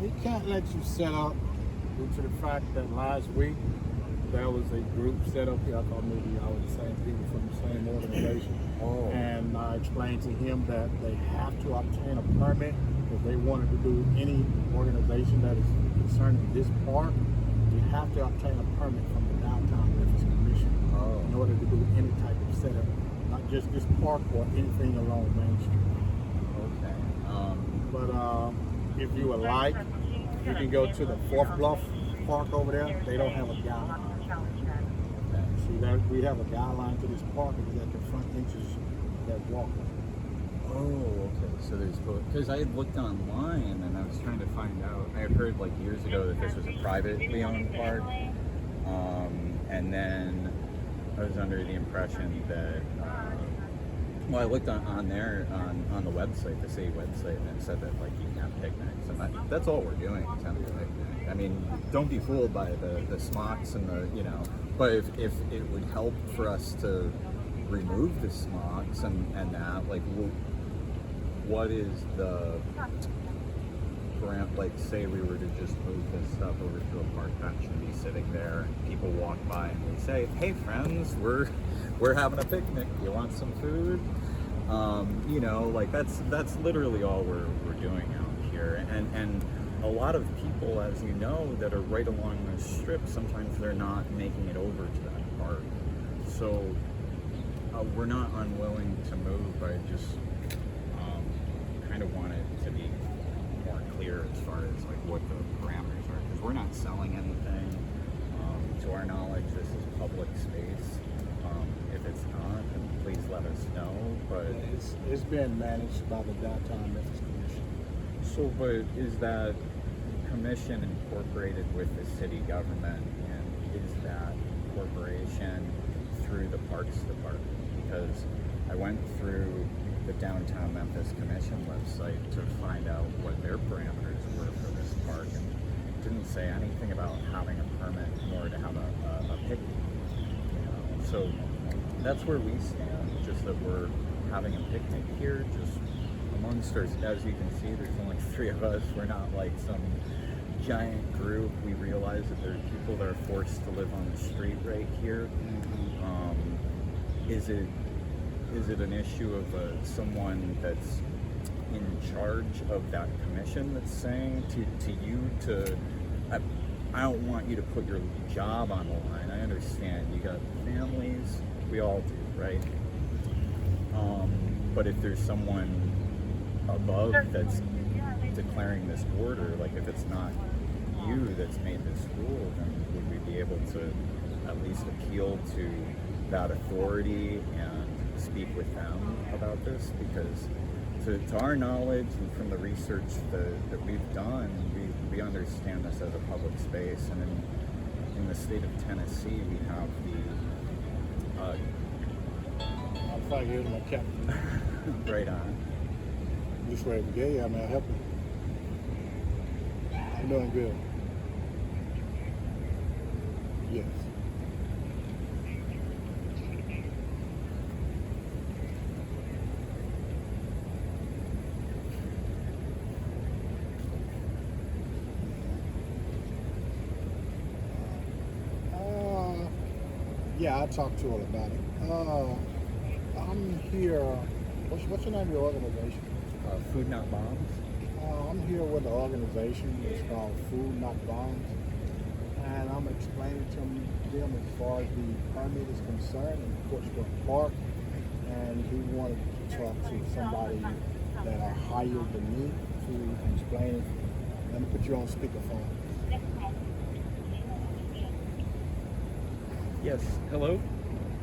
we can't let you set up due to the fact that last week there was a group set up here. I thought maybe y'all were the same people from the same organization. Oh. And I explained to him that they have to obtain a permit if they wanted to do any organization that is concerning this park. You have to obtain a permit from the Downtown Memphis Commission in order to do any type of setup, not just this park or anything along Main Street. Okay. But if you would like, you can go to the Fourth Bluff Park over there. They don't have a guideline. Okay. See, we have a guideline to this park. It's at the front entrance of that walkway. Oh, okay. So there's both. Because I had looked online and I was trying to find out. I had heard like years ago that this was a privately owned park, and then I was under the impression that. Well, I looked on there on the website, the city website, and it said that like you can have picnics, and that's all we're doing is having a picnic. I mean, don't be fooled by the smocks and the But if it would help for us to remove the smocks and that, like, what is the like, say we were to just move this stuff over to a park bench and be sitting there, and people walk by and we say, "Hey friends, we're having a picnic. You want some food?" Like that's literally all we're doing out here. And a lot of people, as you know, that are right along the strip, sometimes they're not making it over to that park. So we're not unwilling to move. I just kind of want it to be more clear as far as like what the parameters are, because we're not selling anything. To our knowledge, this is public space. If it's not, then please let us know. But it's been managed by the Downtown Memphis Commission. So, but is that commission incorporated with the city government, and is that corporation through the Parks Department? Because I went through the Downtown Memphis Commission website to find out what their parameters were for this park, and it didn't say anything about having a permit nor to have a picnic. So that's where we stand, just that we're having a picnic here, just amongst us. As you can see, there's only 3 of us. We're not like some giant group. We realize that there are people that are forced to live on the street right here. Is it an issue of someone that's in charge of that commission that's saying to you to, I don't want you to put your job on the line. I understand you got families, we all do, right? But if there's someone above that's declaring this order, like if it's not you that's made this rule, then would we be able to at least appeal to that authority and speak with them about this? Because to our knowledge and from the research that we've done, we understand this as a public space, and in the state of Tennessee we have the I'm probably here to my captain. right on. Suede Brigade, I mean, I help you. I'm doing good. Yes. Yeah, I talked to her about it. I'm here. What's the name of your organization? Food Not Bombs. I'm here with the organization. It's called Food Not Bombs, and I'm explaining to them as far as the permit is concerned in Court Square Park, and he wanted to talk to somebody that are higher than me to explain it. Let me put you on speakerphone. Yes, hello?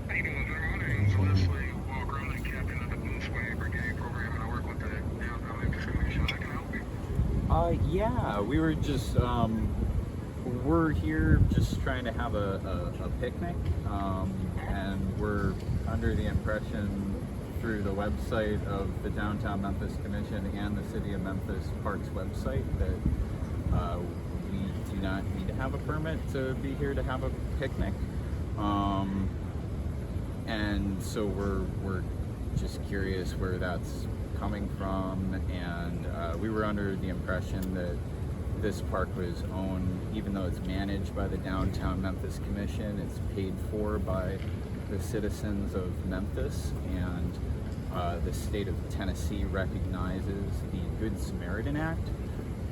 How you doing, sir? My name's Leslie Walker. I'm the captain of the Suede Brigade program, and I work with the Downtown Memphis Commission. I can help you. Yeah, we were just, we're here just trying to have a picnic, and we're under the impression through the website of the Downtown Memphis Commission and the City of Memphis Parks website that we do not need to have a permit to be here to have a picnic. And so we're just curious where that's coming from, and we were under the impression that this park was owned, even though it's managed by the Downtown Memphis Commission, it's paid for by the citizens of Memphis, and the state of Tennessee recognizes the Good Samaritan Act,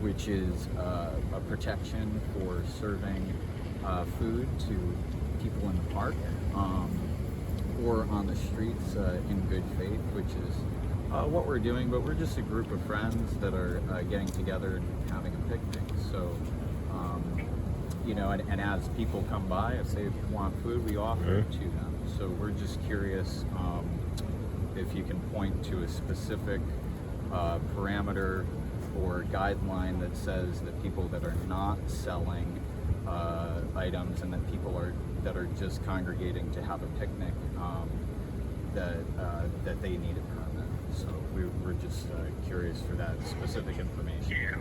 which is a protection for serving food to people in the park or on the streets in good faith, which is what we're doing. But we're just a group of friends that are getting together and having a picnic. So, you know, and as people come by, if they want food, we offer it to them. So we're just curious if you can point to a specific parameter or guideline that says that people that are not selling items and that people that are just congregating to have a picnic, that they need a permit. So we're just curious for that specific information. Yeah,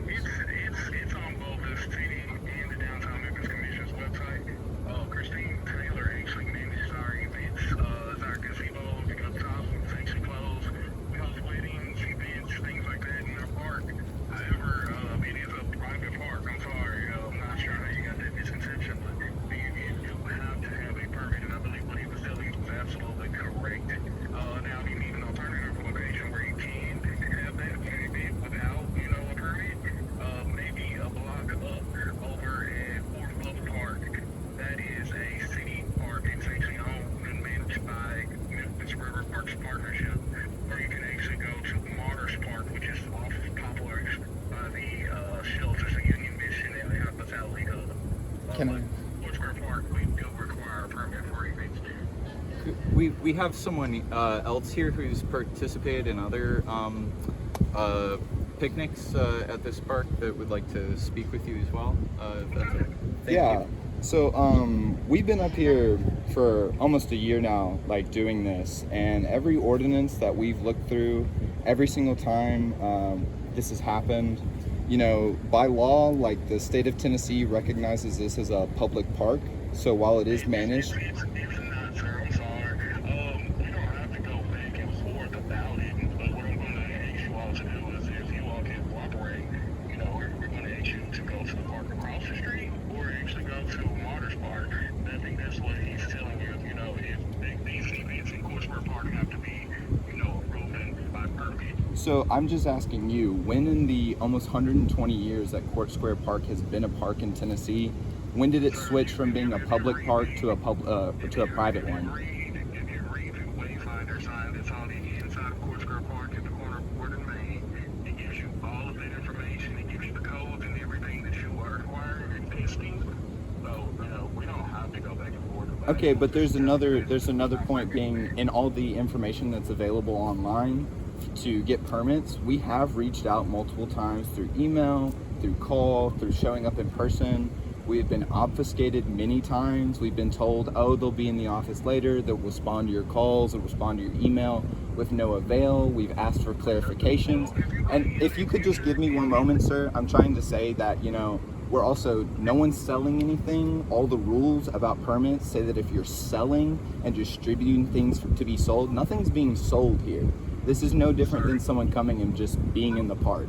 it's on both the city and the Downtown Memphis Commission's website. Christine Taylor actually manages our events. It's our gazebo up top. It's actually closed. We host weddings, events, things like that in our park. However, it is a private park. I'm sorry. I'm not sure how you got that misconception, but you have to have a permit, and I believe what he was telling you was absolutely correct. Now, if you need an alternative location where you can have that event without, a permit, maybe a block up over at Fourth Bluff Park. That is a city park. It's actually owned and managed by Memphis River Parks Partnership. Or you can actually go to Martyrs Park, which is off of Poplar by the shelters of Union Mission and the hospitality hub. Court Square Park, we do require a permit for events. We have someone else here who's participated in other picnics at this park that would like to speak with you as well. Thank you. So we've been up here for almost a year now, like doing this, and every ordinance that we've looked through, every single time this has happened, by law, like the state of Tennessee recognizes this as a public park. So while it is managed, It's not, sir. I'm sorry. We don't have to go back and forth about it. But what I'm going to ask you all to do is, if you all can cooperate, we're going to ask you to go to the park across the street, or actually go to Martyrs Park. I think that's what he's telling you. If these events in Court Square Park have to be, approved by permit. so I'm just asking you, when in the almost 120 years that Court Square Park has been a park in Tennessee, when did it switch from being a public park to a private one? If you read the Wayfinder sign that's on the inside of Court Square Park at the corner of Ward and Main, it gives you all of that information. It gives you the codes and everything that you are requiring and testing. So, we don't have to go back and forth about it. Okay, but there's another point being, in all the information that's available online to get permits, we have reached out multiple times through email, through call, through showing up in person. We have been obfuscated many times. We've been told, oh, they'll be in the office later, they'll respond to your calls, they'll respond to your email, with no avail. We've asked for clarifications. And if you could just give me one moment, sir, I'm trying to say that, we're also, no one's selling anything. All the rules about permits say that if you're selling and distributing things to be sold, nothing's being sold here. This is no different than someone coming and just being in the park.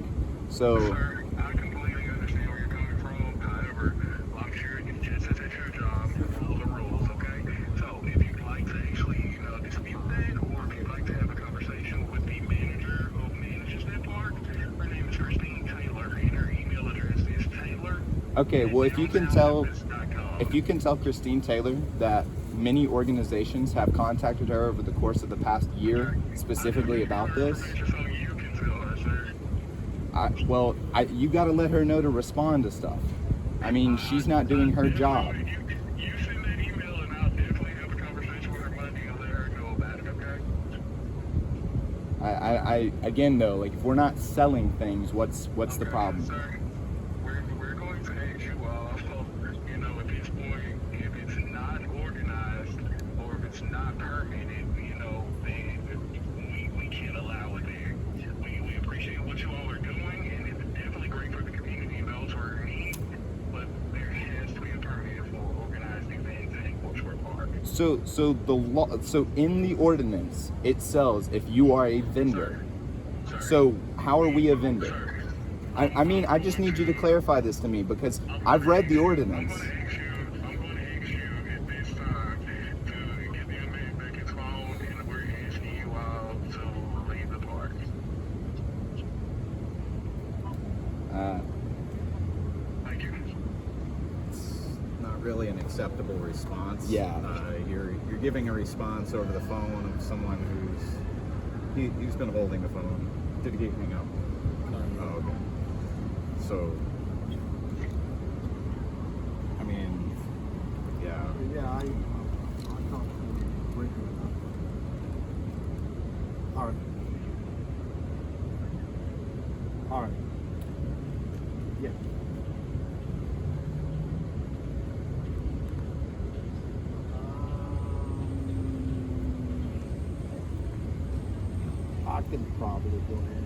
So, Sir, I completely understand where you're coming from. However, I'm sure you just that's your job to follow the rules, okay? So if you'd like to actually, dispute that, or if you'd like to have a conversation with the manager who manages that park, her name is Christine Taylor, and her email address is Taylor. okay, well, if you can tell downtownmemphis.com. Christine Taylor that many organizations have contacted her over the course of the past year specifically about this, So you can tell her, sir. you got to let her know to respond to stuff. I mean, she's not doing her job. You send that email, and I'll definitely have a conversation with her Monday and let her know about it, okay? I again though, like, if we're not selling things, what's the problem? Sir, we're going to ask you all, at this point, if it's not organized or if it's not permitted, we can't allow it there. We appreciate what you all are doing, and it's definitely great for the community and those who are in need, but there has to be a permit for organized events at Court Square Park. So in the ordinance it says if you are a vendor. Sir, So how are we a vendor? sir, I mean, I just need you to clarify this to me because I've read the ordinance. I'm going to ask you at this time to get the inmate back his phone, and we're asking you all to leave the park. Thank you. It's not really an acceptable response. Yeah. You're giving a response over the phone of someone he's been holding the phone. Did he hang up? Oh, okay. So, I mean, yeah. Yeah, I talked to him briefly about it. All right. All right. Yeah. I can probably go ahead